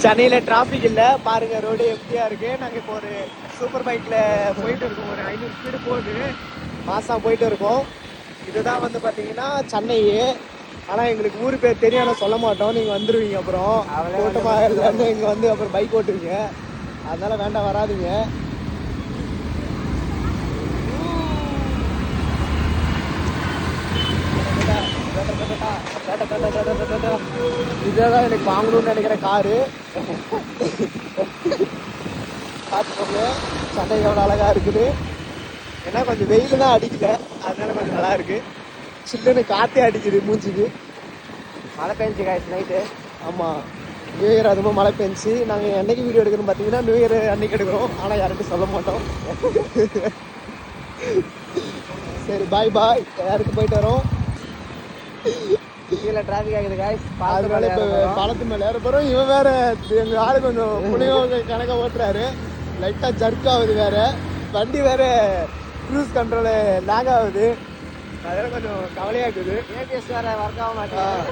சென்னையில் டிராஃபிக் இல்லை பாருங்க, ரோடு எம்டியா இருக்கு. நாங்கள் இப்போ ஒரு சூப்பர் பைக்கில் போயிட்டு இருக்கோம். ஒரு 500 ஸ்பீடு போகுது, மாதம் போயிட்டு இருக்கோம். இதுதான் வந்து பார்த்தீங்கன்னா சென்னை. ஆனால் எங்களுக்கு ஊர் பேர் தெரியும், ஆனால் சொல்ல மாட்டோம். நீங்கள் வந்துடுவீங்க அப்புறம் கூட்டமாக இல்லைன்னு இங்கே வந்து அப்புறம் பைக் ஓட்டுவீங்க. அதனால வேண்டாம், வராதிங்க. இதுதான் எனக்கு வாங்கணும்னு நினைக்கிற காரு. பார்த்துக்கோங்க சென்னை எவ்வளோ அழகா இருக்குது. ஏன்னா கொஞ்சம் வெயில் தான் அடிக்கல, அதனால கொஞ்சம் நல்லா இருக்கு. சில்லுன்னு காற்றே அடிக்குது மூஞ்சிக்கு. மழை பெஞ்சு காய்ச்சி நைட்டு. ஆமாம், நியூ இயர் அதுவும் மழை பெஞ்சு. நாங்கள் என்னைக்கு வீடியோ எடுக்கணும்னு பார்த்தீங்கன்னா நியூ இயர் அன்னைக்கு எடுக்கிறோம். ஆனால் யாருக்கும் சொல்ல மாட்டோம். சரி, பாய் பாய். யாருக்கு போயிட்டு வரோம். கீழே டிராஃபிக் ஆகுது காய்ஸ், அதனால இப்போ பாலத்து மேலே ஏற போகிறோம். இவன் வேற எங்கள் ஆளு கொஞ்சம் புனியவங்க கணக்காக ஓட்டுறாரு. லைட்டாக ஜர்க் ஆகுது வேற வண்டி, வேற க்ரூஸ் கண்ட்ரோலு லேக் ஆகுது. அதெல்லாம் கொஞ்சம் கவலையாக இருக்குது. ஏபிஎஸ் வேற ஒர்க் ஆக மாட்டேன்.